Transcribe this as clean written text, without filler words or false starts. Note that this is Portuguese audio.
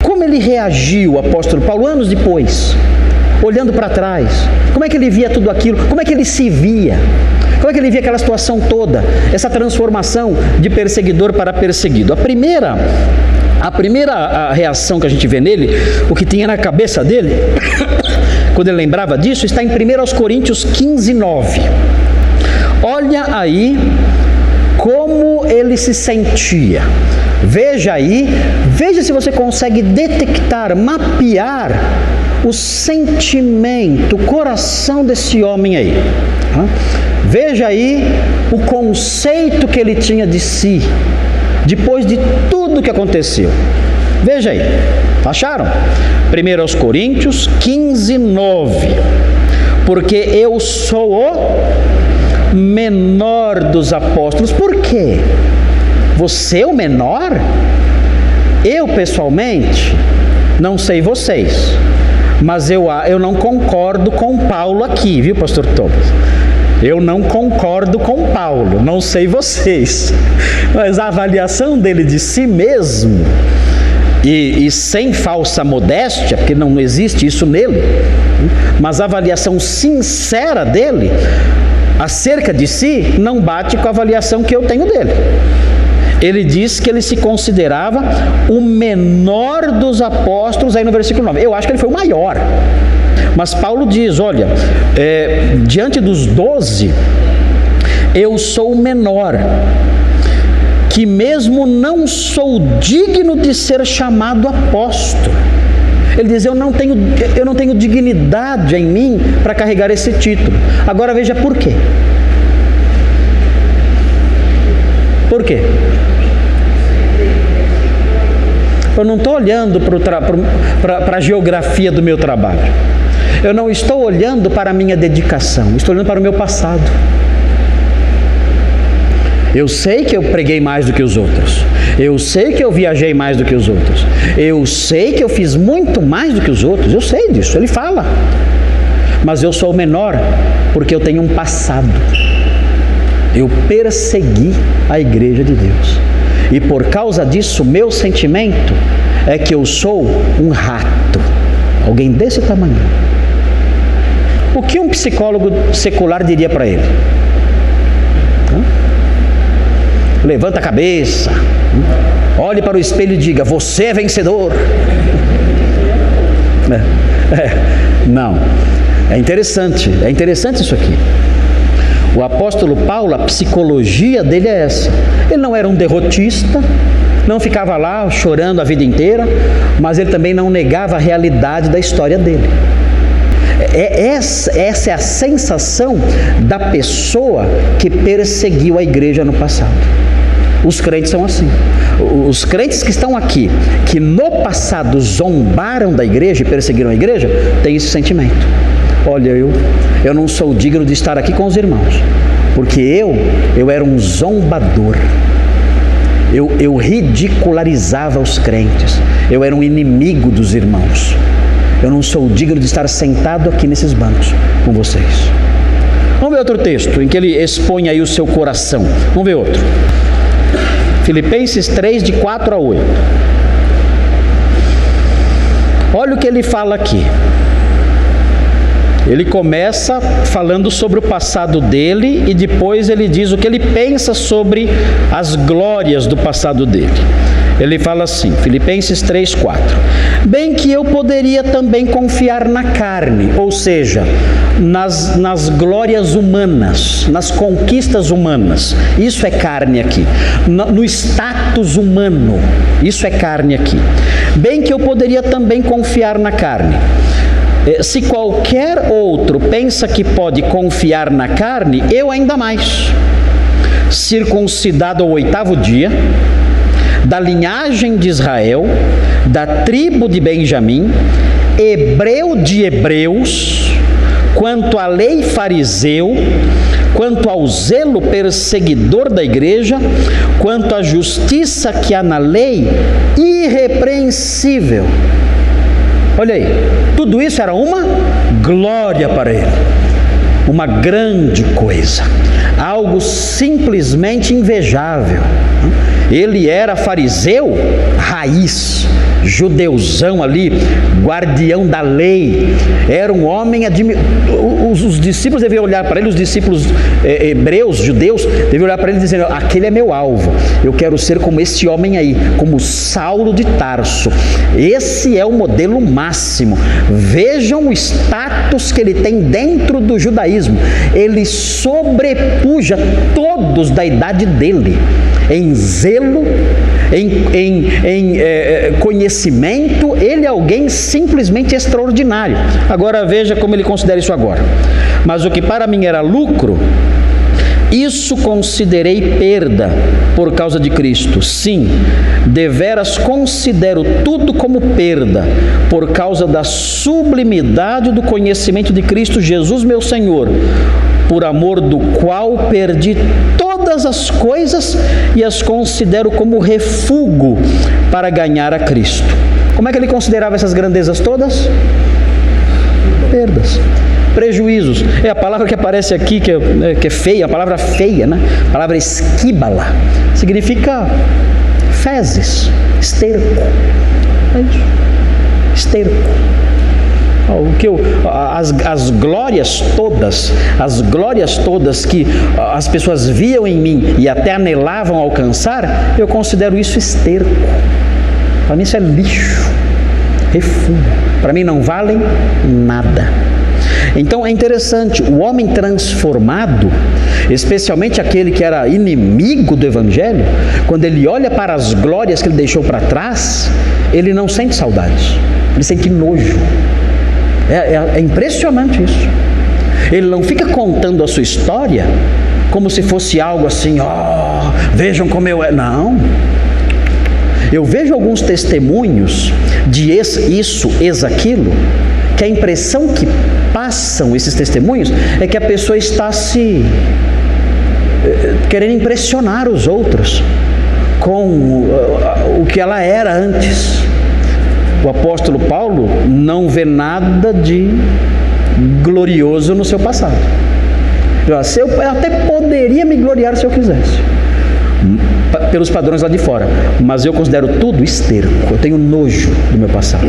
Como ele reagiu, o apóstolo Paulo, anos depois, olhando para trás? Como é que ele via tudo aquilo? Como é que ele se via? Como é que ele via aquela situação toda? Essa transformação de perseguidor para perseguido. A primeira reação que a gente vê nele, o que tinha na cabeça dele, quando ele lembrava disso, está em 1 Coríntios 15, 9. Olha aí como ele se sentia. Veja se você consegue detectar, mapear o sentimento, o coração desse homem aí. Veja aí o conceito que ele tinha de si, depois de tudo que aconteceu. Veja aí, acharam? 1 Coríntios 15, 9. Porque eu sou o menor dos apóstolos. Por quê? Você é o menor? Eu, pessoalmente, não sei vocês, mas eu não concordo com Paulo aqui, viu, pastor Thomas? Eu não concordo com Paulo, não sei vocês, mas a avaliação dele de si mesmo, e sem falsa modéstia, porque não existe isso nele, mas a avaliação sincera dele acerca de si não bate com a avaliação que eu tenho dele. Ele diz que ele se considerava o menor dos apóstolos, aí no versículo 9. Eu acho que ele foi o maior. Mas Paulo diz, olha, diante dos 12, eu sou o menor, que mesmo não sou digno de ser chamado apóstolo. Ele diz, eu não tenho dignidade em mim para carregar esse título. Agora veja por quê. Por quê? Eu não estou olhando para a geografia do meu trabalho. Eu não estou olhando para a minha dedicação. Estou olhando para o meu passado. Eu sei que eu preguei mais do que os outros. Eu sei que eu viajei mais do que os outros. Eu sei que eu fiz muito mais do que os outros. Eu sei disso, ele fala. Mas eu sou o menor porque eu tenho um passado. Eu persegui a igreja de Deus. E por causa disso, meu sentimento é que eu sou um rato. Alguém desse tamanho. O que um psicólogo secular diria para ele? Levanta a cabeça, olhe para o espelho e diga, você é vencedor. Não, é interessante isso aqui. O apóstolo Paulo, a psicologia dele é essa. Ele não era um derrotista, não ficava lá chorando a vida inteira, mas ele também não negava a realidade da história dele. Essa é a sensação da pessoa que perseguiu a igreja no passado. Os crentes são assim. Os crentes que estão aqui, que no passado zombaram da igreja e perseguiram a igreja, têm esse sentimento. Olha, eu não sou digno de estar aqui com os irmãos, porque eu era um zombador. Eu ridicularizava os crentes. Eu era um inimigo dos irmãos. Eu não sou digno de estar sentado aqui nesses bancos com vocês. Vamos ver outro texto em que ele expõe aí o seu coração. Vamos ver outro. Filipenses 3, de 4 a 8. Olha o que ele fala aqui. Ele começa falando sobre o passado dele e depois ele diz o que ele pensa sobre as glórias do passado dele. Ele fala assim, Filipenses 3, 4. Bem que eu poderia também confiar na carne, ou seja, nas glórias humanas, nas conquistas humanas. Isso é carne aqui. No status humano, isso é carne aqui. Bem que eu poderia também confiar na carne. Se qualquer outro pensa que pode confiar na carne, eu ainda mais. Circuncidado ao 8º dia, da linhagem de Israel, da tribo de Benjamim, hebreu de hebreus, quanto à lei fariseu, quanto ao zelo perseguidor da igreja, quanto à justiça que há na lei, irrepreensível. Olha aí, tudo isso era uma glória para ele, uma grande coisa, algo simplesmente invejável. Ele era fariseu raiz, judeuzão ali, guardião da lei, era um homem os discípulos deviam olhar para ele, os discípulos hebreus, judeus, deviam olhar para ele dizendo: aquele é meu alvo, eu quero ser como esse homem aí, como Saulo de Tarso. Esse é o modelo máximo. Vejam o status que ele tem dentro do judaísmo. Ele sobrepuja todos da idade dele em zelo, em conhecimento. Ele é alguém simplesmente extraordinário. Agora veja como ele considera isso agora: mas o que para mim era lucro, isso considerei perda por causa de Cristo. Sim, deveras considero tudo como perda por causa da sublimidade do conhecimento de Cristo Jesus meu Senhor, por amor do qual perdi todas as coisas e as considero como refúgio para ganhar a Cristo. Como é que ele considerava essas grandezas todas? Perdas, prejuízos. É a palavra que aparece aqui, que é feia, a palavra feia, né? A palavra esquíbala, significa fezes, esterco. É isso, esterco. As glórias todas que as pessoas viam em mim e até anelavam alcançar, eu considero isso esterco. Para mim isso é lixo, refúgio. Para mim não valem nada. Então é interessante, o homem transformado, especialmente aquele que era inimigo do Evangelho, quando ele olha para as glórias que ele deixou para trás, ele não sente saudades, ele sente nojo. É impressionante isso. Ele não fica contando a sua história como se fosse algo assim: vejam como eu é. Não. Eu vejo alguns testemunhos de isso, aquilo, que a impressão que passam esses testemunhos é que a pessoa está querendo impressionar os outros com o que ela era antes. O apóstolo Paulo não vê nada de glorioso no seu passado. Eu até poderia me gloriar se eu quisesse, pelos padrões lá de fora, mas eu considero tudo esterco. Eu tenho nojo do meu passado.